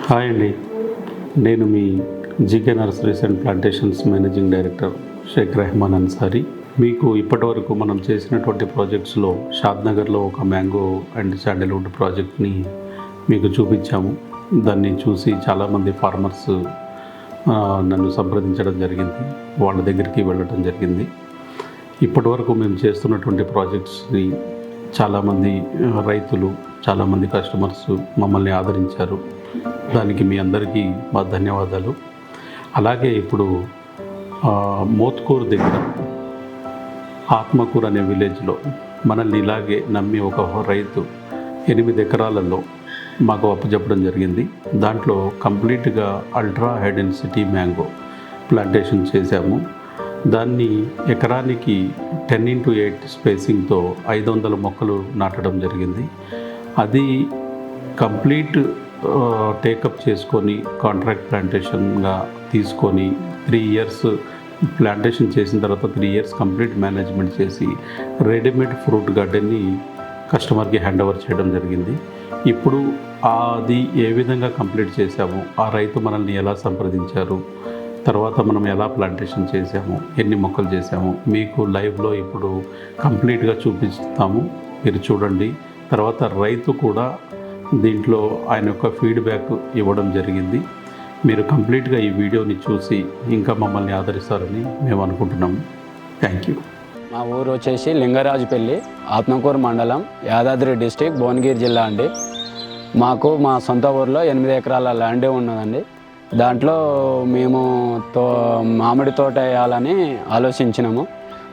Hi అండి, నేను మీ GK nurseries and plantations managing director Sheikh Rehman Ansari. మీకు ఇప్పటివరకు మనం చేసినటువంటి ప్రాజెక్ట్స్లో షాద్నగర్లో ఒక మ్యాంగో అండ్ శాండల్వుడ్ ప్రాజెక్ట్ని మీకు చూపించాము. దాన్ని చూసి చాలామంది ఫార్మర్స్ నన్ను సంప్రదించడం జరిగింది, వాళ్ళ దగ్గరికి వెళ్ళడం జరిగింది. ఇప్పటివరకు మేము చేస్తున్నటువంటి ప్రాజెక్ట్స్ని చాలామంది రైతులు, చాలామంది కస్టమర్స్ మమ్మల్ని ఆదరించారు. దానికి మీ అందరికీ మా ధన్యవాదాలు. అలాగే ఇప్పుడు మోత్కూరు దగ్గర ఆత్మకూరు అనే విలేజ్లో మనల్ని ఇలాగే నమ్మి ఒక రైతు 8 ఎకరాలలో మాకు అప్పచెప్పడం జరిగింది. దాంట్లో కంప్లీట్గా ultra high density mango plantation చేశాము. దాన్ని ఎకరానికి 10x8 స్పేసింగ్తో 500 మొక్కలు నాటడం జరిగింది. అది కంప్లీట్ టేకప్ చేసుకొని కాంట్రాక్ట్ ప్లాంటేషన్గా తీసుకొని 3 ఇయర్స్ ప్లాంటేషన్ చేసిన తర్వాత 3 ఇయర్స్ కంప్లీట్ మేనేజ్మెంట్ చేసి రెడీమేడ్ ఫ్రూట్ గార్డెన్ని కస్టమర్కి హ్యాండ్ ఓవర్ చేయడం జరిగింది. ఇప్పుడు అది ఏ విధంగా కంప్లీట్ చేశాము, ఆ రైతు మనల్ని ఎలా సంప్రదించారు, తర్వాత మనం ఎలా ప్లాంటేషన్ చేసాము, ఎన్ని మొక్కలు చేసాము మీకు లైవ్లో ఇప్పుడు కంప్లీట్గా చూపిస్తాము. మీరు చూడండి. తర్వాత రైతు కూడా దీంట్లో ఆయన యొక్క ఫీడ్బ్యాక్ ఇవ్వడం జరిగింది. మీరు కంప్లీట్గా ఈ వీడియోని చూసి ఇంకా మమ్మల్ని ఆదరిస్తారని మేము అనుకుంటున్నాము. Thank you. మా ఊరు వచ్చేసి లింగరాజుపల్లి, ఆత్మకూరు మండలం, యాదాద్రి డిస్టిక్, భువనగిరి జిల్లా అండి. మాకు మా సొంత ఊరిలో 8 ఎకరాల ల్యాండ్ ఉన్నదండి. దాంట్లో మేము మామిడి తోట వేయాలని ఆలోచించినాము.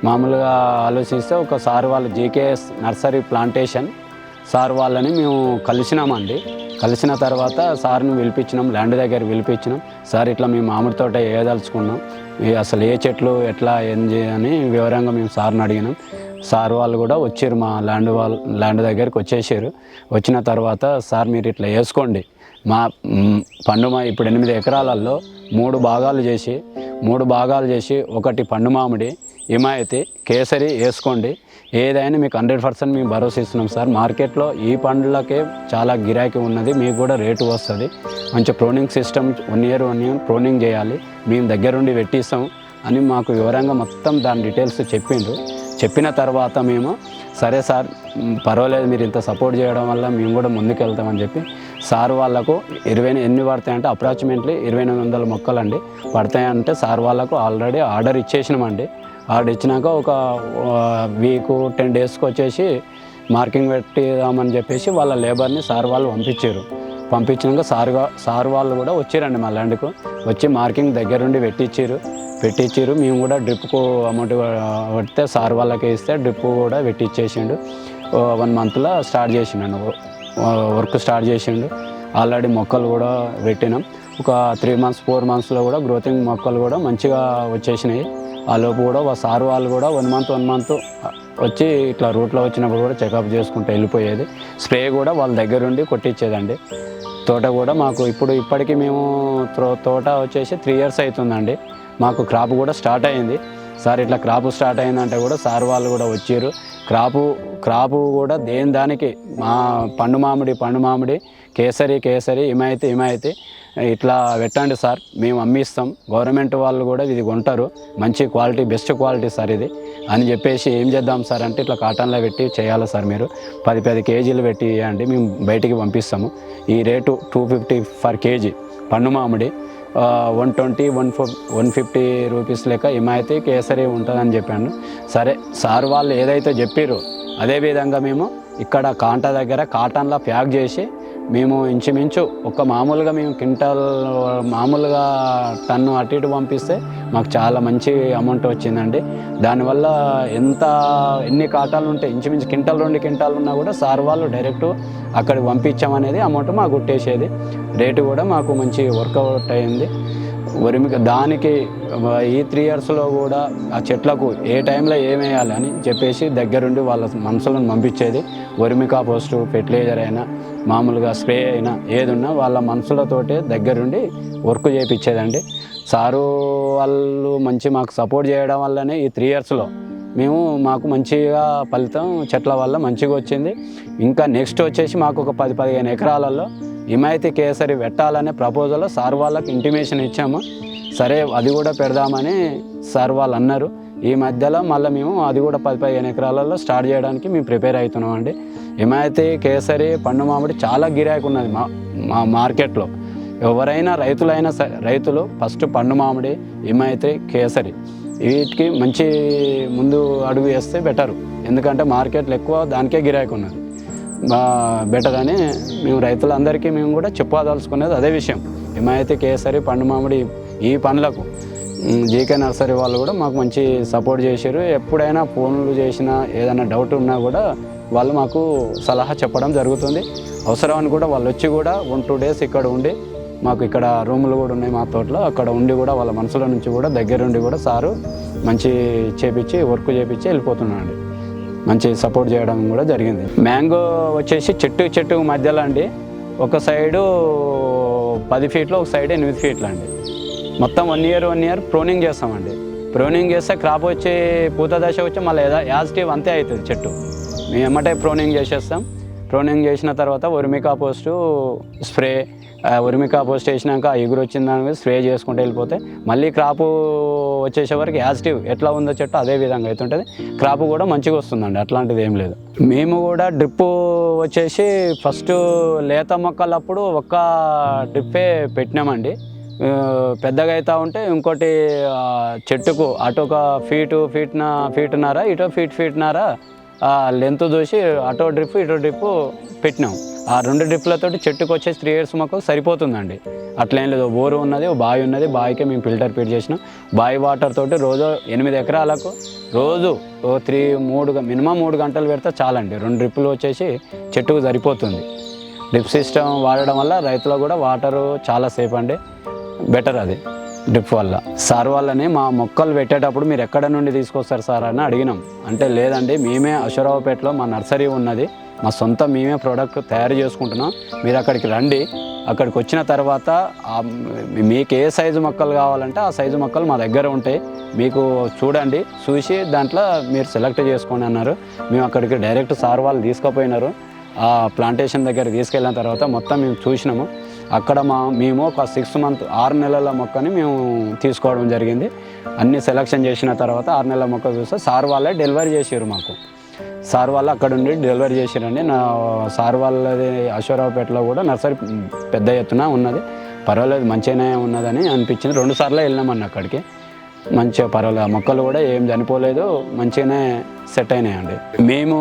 మామూలుగా ఆలోచిస్తే ఒక సార్ వాళ్ళు జీకేఎస్ నర్సరీ ప్లాంటేషన్ సార్ వాళ్ళని మేము కలిసినామండి. కలిసిన తర్వాత సార్ని పిలిపించినాం, ల్యాండ్ దగ్గర పిలిపించినాం. సార్ ఇట్లా మేము మామిడి తోట వేయదలుచుకున్నాం, అసలు ఏ చెట్లు ఎట్లా ఏంది అని వివరంగా మేము సార్ని అడిగినాం. సార్ వాళ్ళు కూడా వచ్చారు, మా ల్యాండ్ దగ్గరికి వచ్చేసారు. వచ్చిన తర్వాత సార్ మీరు ఇట్లా వేసుకోండి, మా ఇప్పుడు 8 ఎకరాలలో 3 భాగాలు చేసి ఒకటి పండు మామిడి, హిమాయతి, కేసరి వేసుకోండి. ఏదైనా మీకు 100% మేము భరోసా ఇస్తున్నాం సార్. మార్కెట్లో ఈ పండ్లకే చాలా గిరాకీ ఉన్నది, మీకు కూడా రేటు వస్తుంది. మంచి ప్రోనింగ్ సిస్టమ్ 1 ఇయర్ ప్రోనింగ్ చేయాలి, మేము దగ్గరుండి పెట్టిస్తాం అని మాకు వివరంగా మొత్తం దాని డీటెయిల్స్ చెప్పిండ్రు. చెప్పిన తర్వాత మేము సరే సార్ పర్వాలేదు, మీరు ఇంత సపోర్ట్ చేయడం వల్ల మేము కూడా ముందుకు వెళ్తామని చెప్పి సార్ వాళ్ళకు ఎన్ని పడతాయంటే అప్రాక్సిమేట్లీ 2800 మొక్కలండి పడతాయంటే సార్ వాళ్ళకు ఆల్రెడీ ఆర్డర్ ఇచ్చేసినామండి. ఆర్డర్ ఇచ్చినాక ఒక వీక్ 10 డేస్కి వచ్చేసి మార్కింగ్ పెట్టిద్దామని చెప్పేసి వాళ్ళ లేబర్ని సార్ వాళ్ళు పంపించినాక సార్ వాళ్ళు కూడా వచ్చారండి మా ల్యాండ్కు. వచ్చి మార్కింగ్ దగ్గరుండి పెట్టించారు. మేము కూడా డ్రిప్కు అమౌంట్ పడితే సార్ వాళ్ళకి ఇస్తే డ్రిప్ కూడా పెట్టించేసిండు. 1 మంత్లో స్టార్ట్ చేసిండు, వర్క్ స్టార్ట్ చేసిండు. ఆల్రెడీ మొక్కలు కూడా పెట్టినాం. ఒక 3 మంత్స్ 4 మంత్స్లో కూడా గ్రోతింగ్ మొక్కలు కూడా మంచిగా వచ్చేసినాయి. ఆ లోపు కూడా సార్ వాళ్ళు కూడా 1 మంత్ వచ్చి ఇట్లా రూట్లో వచ్చినప్పుడు కూడా చెకప్ చేసుకుంటూ వెళ్ళిపోయేది. స్ప్రే కూడా వాళ్ళ దగ్గరుండి కొట్టించేదండి. తోట కూడా మాకు ఇప్పటికీ మేము తోట వచ్చేసి 3 ఇయర్స్ అవుతుందండి. మాకు క్రాప్ కూడా స్టార్ట్ అయింది. సార్ ఇట్లా క్రాప్ స్టార్ట్ అయిందంటే కూడా సార్ వాళ్ళు కూడా వచ్చారు. క్రాపు కూడా దానికి మా పండు మామిడి, కేసరి, హిమాయతి ఇట్లా పెట్టండి సార్, మేము అమ్మిస్తాం. గవర్నమెంట్ వాళ్ళు కూడా ఇది కొంటారు, మంచి క్వాలిటీ, బెస్ట్ క్వాలిటీ సార్ ఇది అని చెప్పేసి ఏం చేద్దాం సార్ అంటే ఇట్లా కాటన్లో పెట్టి చేయాలి సార్, మీరు 10 కేజీలు పెట్టి ఇవ్వండి, మేము బయటికి పంపిస్తాము. ఈ రేటు 250 పర్ కేజీ పండు మామిడి, 150 రూపీస్ లెక్క హిమాయతి, కేసరి ఉంటుందని చెప్పాను. సరే సార్ వాళ్ళు ఏదైతే చెప్పారో అదేవిధంగా మేము ఇక్కడ కాంటా దగ్గర కాటన్లో ప్యాక్ చేసి మేము ఇంచుమించు మామూలుగా మేము మామూలుగా టన్ను అటు ఇటు పంపిస్తే మాకు చాలా మంచి అమౌంట్ వచ్చిందండి. దానివల్ల ఎన్ని కాటాలు ఉంటే ఇంచుమించు 2 క్వింటాలు ఉన్నా కూడా సార్ వాళ్ళు డైరెక్ట్ అక్కడికి పంపించామనేది అమౌంట్ మాకు కొట్టేసేది. రేటు కూడా మాకు మంచి వర్కౌట్ అయింది. దానికి ఈ 3 ఇయర్స్లో కూడా ఆ చెట్లకు ఏ టైంలో ఏమేయాలి అని చెప్పేసి దగ్గరుండి వాళ్ళ మనుషులను పంపించేది. వర్మికా పోస్టు, ఫెర్టిలైజర్ అయినా మామూలుగా స్ప్రే అయినా ఏదున్నా వాళ్ళ మనుషులతోటే దగ్గరుండి వర్క్ చేయించేదండి. సారు వాళ్ళు మాకు సపోర్ట్ చేయడం వల్లనే ఈ 3 ఇయర్స్లో మాకు మంచిగా ఫలితం చెట్ల వల్ల మంచిగా వచ్చింది. ఇంకా నెక్స్ట్ వచ్చేసి మాకు ఒక 10-15 ఎకరాలలో హిమాయతీ కేసరి పెట్టాలనే ప్రపోజల్లో సార్ వాళ్ళకి ఇంటిమేషన్ ఇచ్చాము. సరే అది కూడా పెడదామని సార్ వాళ్ళు అన్నారు. ఈ మధ్యలో మళ్ళీ మేము అది కూడా 10-15 ఎకరాలలో స్టార్ట్ చేయడానికి మేము ప్రిపేర్ అవుతున్నాం అండి. హిమాయతీ కేసరి పండు మామిడి చాలా గిరాకీ ఉన్నది మా మార్కెట్లో. ఎవరైనా రైతులు ఫస్ట్ పండు మామిడి, హిమాయతీ కేసరి వీటికి మంచి ముందు అడుగు వేస్తే బెటరు. ఎందుకంటే మార్కెట్లో ఎక్కువ దానికే గిరాకీ ఉన్నది. బెటర్ అని మేము రైతులందరికీ మేము కూడా చెప్పదలుచుకునేది అదే విషయం. హిమాయతీ కేసరి పండు మామిడి ఈ పనులకు జీకే నర్సరీ వాళ్ళు కూడా మాకు మంచి సపోర్ట్ చేశారు. ఎప్పుడైనా ఫోన్లు చేసినా ఏదైనా డౌట్ ఉన్నా కూడా వాళ్ళు మాకు సలహా చెప్పడం జరుగుతుంది. అవసరాన్ని కూడా వాళ్ళు వచ్చి కూడా 1-2 డేస్ ఇక్కడ ఉండి, మాకు ఇక్కడ రూములు కూడా ఉన్నాయి మా తోటలో, అక్కడ ఉండి కూడా వాళ్ళ మనసులో నుంచి కూడా దగ్గరుండి కూడా సారు మంచి వర్క్ చేపించి వెళ్ళిపోతున్నాడు. మంచి సపోర్ట్ చేయడం కూడా జరిగింది. మ్యాంగో వచ్చేసి చెట్టు మధ్యలో అండి, ఒక సైడు 10 ఫీట్లు, ఒక సైడ్ 8 ఫీట్లు అండి. మొత్తం 1 ఇయర్ ప్రూనింగ్ చేస్తామండి. ప్రూనింగ్ చేస్తే క్రాప్ వచ్చి పూత దశ వచ్చి మళ్ళీ యాజిటివ్ అంతే అవుతుంది చెట్టు. మేము ఎమ్మటే ప్రూనింగ్ చేసేస్తాం. ప్రూనింగ్ చేసిన తర్వాత వర్మి కంపోస్ట్ స్ప్రే, వర్మి కంపోస్ట్ వేసినాక ఎగురు వచ్చిన దాని మీద స్ప్రే చేసుకుంటూ వెళ్ళిపోతే మళ్ళీ క్రాపు వచ్చేసే వరకు యాజిటివ్ ఎట్లా ఉందో చెట్టు అదే విధంగా అవుతుంటుంది. క్రాప్ కూడా మంచిగా వస్తుందండి, అట్లాంటిది ఏం లేదు. మేము కూడా డ్రిప్ వచ్చేసి ఫస్ట్ లేత మొక్కలప్పుడు ఒక్క డ్రిప్పే పెట్టినామండి. పెద్దగా అవుతూ ఉంటే ఇంకోటి చెట్టుకు అటు ఒక ఫీటున్నర ఇటో ఫీటున్నర లెంత్ చూసి అటో డ్రిప్ ఇటో డ్రిప్ పెట్టినాం. ఆ 2 డ్రిప్లతోటి చెట్టుకు వచ్చేసి 3 ఇయర్స్ మొక్కకు సరిపోతుందండి. అట్లేం లేదు. బోరు ఉన్నది, బావి ఉన్నది, బావికే మేము ఫిల్టర్ ఫీడ్ చేసినాం. బావి వాటర్ తోటి రోజు 8 ఎకరాలకు రోజు మినిమం 3 గంటలు పెడితే చాలండి. 2 డ్రిప్పులు వచ్చేసి చెట్టుకు సరిపోతుంది. డ్రిప్ సిస్టమ్ వాడడం వల్ల రైతులకు కూడా వాటరు చాలా సేఫ్ అండి, బెటర్ అది డ్రిప్ వల్ల. సార్ వాళ్ళని మా మొక్కలు పెట్టేటప్పుడు మీరు ఎక్కడ నుండి తీసుకొస్తారు సార్ అని అడిగినాం. అంటే లేదండి, మేమే అశ్వరావుపేటలో మా నర్సరీ ఉన్నది, మా మేమే ప్రోడక్ట్ తయారు చేసుకుంటున్నాం, మీరు అక్కడికి రండి. అక్కడికి వచ్చిన తర్వాత మీకు ఏ సైజు మొక్కలు కావాలంటే ఆ సైజు మొక్కలు మా దగ్గర ఉంటాయి, మీకు చూసి దాంట్లో మీరు సెలెక్ట్ చేసుకోండి అన్నారు. మేము అక్కడికి డైరెక్ట్ సార్ వాళ్ళు తీసుకుపోయినారు. ఆ ప్లాంటేషన్ దగ్గర తీసుకెళ్ళిన తర్వాత మొత్తం మేము చూసినాము. అక్కడ మేము ఒక 6 నెలల మొక్కని మేము తీసుకోవడం జరిగింది. అన్ని సెలెక్షన్ చేసిన తర్వాత 6 నెలల మొక్క చూస్తే సార్ వాళ్ళే డెలివరీ చేసారు మాకు. సార్ వాళ్ళు అక్కడ ఉండి డెలివరీ చేసారండి. నా సార్ వాళ్ళది అశ్వరావుపేటలో కూడా నర్సరీ పెద్ద ఎత్తున ఉన్నది, పర్వాలేదు మంచిగానే ఉన్నదని అనిపించింది. 2 సార్లు వెళ్ళినామన్న అక్కడికి, మంచిగా పర్వాలేదు. మొక్కలు కూడా ఏం చనిపోలేదు, మంచిగానే సెట్ అయినాయండి. మేము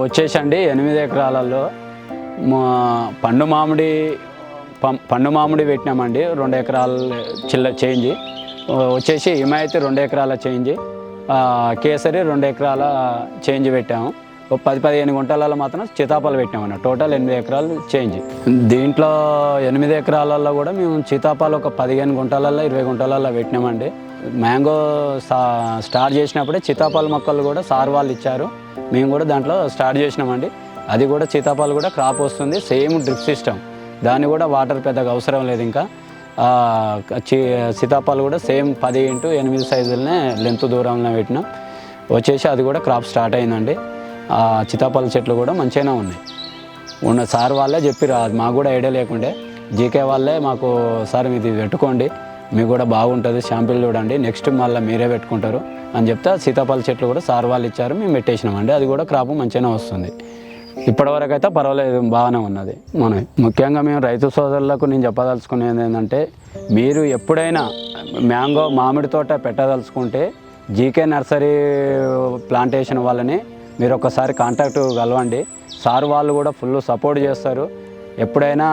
వచ్చేసండి 8 ఎకరాలలో పండు మామిడి పెట్టినామండి. 2 ఎకరాల చేంజ్ వచ్చేసి హిమాయతీ 2 ఎకరాల చేంజ్, కేసరి 2 ఎకరాల చేంజ్ పెట్టాము. 10-15 గుంటలలో మాత్రం సీతాఫలం పెట్టామన్న. టోటల్ 8 ఎకరాలు చేంజ్. దీంట్లో 8 ఎకరాలలో కూడా మేము సీతాఫలం ఒక 15 గుంటలలో 20 గుంటలలో పెట్టినామండి. మ్యాంగో స్టార్ట్ చేసినప్పుడే సీతాఫల మొక్కలు కూడా సార్ వాళ్ళు ఇచ్చారు, మేము కూడా దాంట్లో స్టార్ట్ చేసినామండి. అది కూడా సీతాఫలం కూడా క్రాప్ వస్తుంది, సేమ్ డ్రిప్ సిస్టమ్. దాన్ని కూడా వాటర్ పెద్దగా అవసరం లేదు. ఇంకా సీతాఫలం కూడా సేమ్ 10x8 సైజులనే లెంత్ దూరంలో పెట్టినాం. వచ్చేసి అది కూడా క్రాప్ స్టార్ట్ అయిందండి. సీతాఫల చెట్లు కూడా మంచిగానే ఉన్నాయి. సార్ వాళ్ళే చెప్పిర్రు, అది మాకు కూడా ఐడియా లేకుండే. జీకే వాళ్ళే మాకు సార్ ఇది పెట్టుకోండి, మీకు కూడా బాగుంటుంది, షాంపిల్ చూడండి, నెక్స్ట్ మళ్ళీ మీరే పెట్టుకుంటారు అని చెప్తే సీతాఫల చెట్లు కూడా సార్ వాళ్ళు ఇచ్చారు, మేము పెట్టేసినామండి. అది కూడా క్రాప్ మంచిగానే వస్తుంది. ఇప్పటివరకు అయితే పర్వాలేదు, బాగానే ఉన్నది. ముఖ్యంగా మేము రైతు సోదరులకు నేను చెప్పదలుచుకునేది ఏంటంటే, మీరు ఎప్పుడైనా మామిడి తోట పెట్టదలుచుకుంటే జీకే నర్సరీ ప్లాంటేషన్ వాళ్ళని మీరు ఒకసారి కాంటాక్ట్ కలవండి. సార్ వాళ్ళు కూడా ఫుల్ సపోర్ట్ చేస్తారు. ఎప్పుడైనా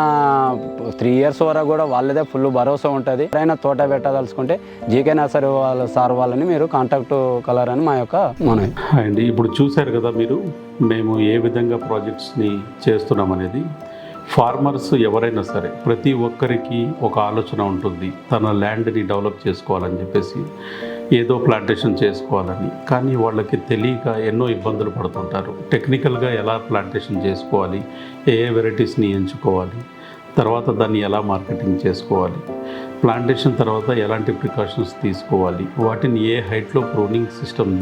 3 ఇయర్స్ వరకు కూడా వాళ్ళదే ఫుల్ భరోసా ఉంటుంది. ఎప్పుడైనా తోట పెట్టదలుచుకుంటే జీకే నర్సరీ సార్ వాళ్ళని మీరు కాంటాక్ట్ కలరని మా యొక్క మనవి అండి. ఇప్పుడు చూశారు కదా మీరు, మేము ఏ విధంగా ప్రాజెక్ట్స్ని చేస్తున్నాం అనేది. ఫార్మర్స్ ఎవరైనా సరే ప్రతి ఒక్కరికి ఒక ఆలోచన ఉంటుంది, తన ల్యాండ్ని డెవలప్ చేసుకోవాలని చెప్పేసి, ఏదో ప్లాంటేషన్ చేసుకోవాలని. కానీ వాళ్ళకి తెలియక ఎన్నో ఇబ్బందులు పడుతుంటారు. టెక్నికల్గా ఎలా ప్లాంటేషన్ చేసుకోవాలి, ఏ వెరైటీస్ని ఎంచుకోవాలి, తర్వాత దాన్ని ఎలా మార్కెటింగ్ చేసుకోవాలి, ప్లాంటేషన్ తర్వాత ఎలాంటి ప్రికాషన్స్ తీసుకోవాలి, వాటిని ఏ హైట్లో ప్రూనింగ్ సిస్టమ్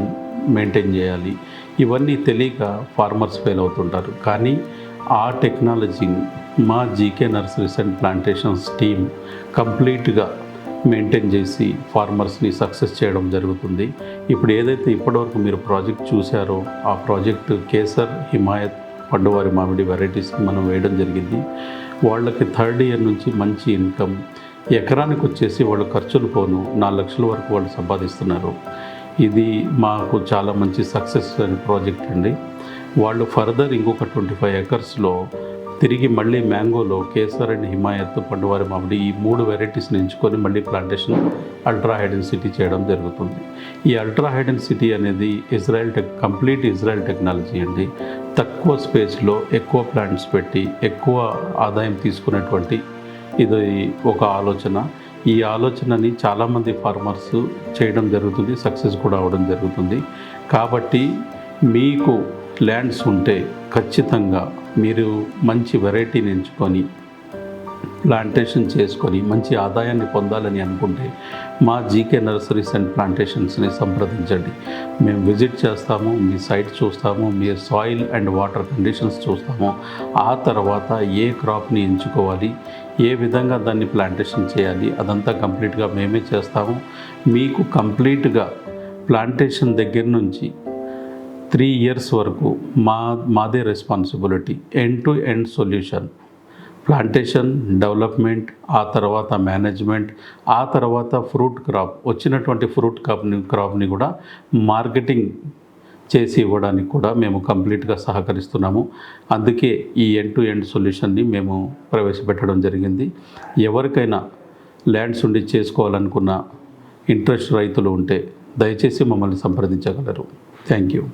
మెయింటైన్ చేయాలి, ఇవన్నీ తెలియక ఫార్మర్స్ ఫెయిల్ అవుతుంటారు. కానీ ఆ టెక్నాలజీని మా GK nurseries and plantations team కంప్లీట్గా మెయింటైన్ చేసి ఫార్మర్స్ని సక్సెస్ చేయడం జరుగుతుంది. ఇప్పుడు ఏదైతే ఇప్పటివరకు మీరు ప్రాజెక్ట్ చూశారో ఆ ప్రాజెక్టు కేసర్, హిమాయత్, పడ్డువారి మామిడి వెరైటీస్ మనం వేయడం జరిగింది. వాళ్ళకి థర్డ్ ఇయర్ నుంచి మంచి ఇన్కమ్, ఎకరానికి వచ్చేసి వాళ్ళు ఖర్చులు పోను 4 లక్షల వరకు వాళ్ళు సంపాదిస్తున్నారు. ఇది మాకు చాలా మంచి సక్సెస్ ప్రాజెక్ట్ అండి. వాళ్ళు ఫర్దర్ ఇంకొక 25 ఎకర్స్లో తిరిగి మళ్ళీ మ్యాంగోలో కేసర్ అండ్ హిమాయత్, పడ్డువారి మామిడి ఈ 3 వెరైటీస్ని ఎంచుకొని మళ్ళీ ప్లాంటేషన్ అల్ట్రా హై డెన్సిటీ చేయడం జరుగుతుంది. ఈ అల్ట్రా హై డెన్సిటీ అనేది కంప్లీట్ ఇజ్రాయెల్ టెక్నాలజీ అండి. తక్కువ స్పేస్లో ఎక్కువ ప్లాంట్స్ పెట్టి ఎక్కువ ఆదాయం తీసుకునేటువంటి ఇది ఒక ఆలోచన. ఈ ఆలోచనని చాలామంది ఫార్మర్స్ చేయడం జరుగుతుంది, సక్సెస్ కూడా అవ్వడం జరుగుతుంది. కాబట్టి మీకు ల్యాండ్స్ ఉంటే ఖచ్చితంగా మీరు మంచి వెరైటీని ఎంచుకొని ప్లాంటేషన్ చేసుకొని మంచి ఆదాయాన్ని పొందాలని అనుకుంటే మా జీకే నర్సరీస్ అండ్ ప్లాంటేషన్స్ని సంప్రదించండి. మేము విజిట్ చేస్తాము, మీ సైట్ చూస్తాము, మీ సాయిల్ అండ్ వాటర్ కండిషన్స్ చూస్తాము. ఆ తర్వాత ఏ క్రాప్ని ఎంచుకోవాలి, ఏ విధంగా దాన్ని ప్లాంటేషన్ చేయాలి అదంతా కంప్లీట్గా మేమే చేస్తాము. మీకు కంప్లీట్గా ప్లాంటేషన్ దగ్గర నుంచి 3 years వరకు మాదే responsibility. End to end solution, plantation, development, ఆ తర్వాత మేనేజ్మెంట్, ఆ తర్వాత ఫ్రూట్ క్రాప్, వచ్చినటువంటి ఫ్రూట్ క్రాప్ని కూడా మార్కెటింగ్ చేసి ఇవ్వడానికి కూడా మేము కంప్లీట్గా సహకరిస్తున్నాము. అందుకే ఈ ఎండ్ టు ఎండ్ సొల్యూషన్ని మేము ప్రవేశపెట్టడం జరిగింది. ఎవరికైనా ల్యాండ్స్ ఉండి చేసుకోవాలనుకున్న ఇంట్రెస్ట్ రైతులు ఉంటే దయచేసి మమ్మల్ని సంప్రదించగలరు. Thank you.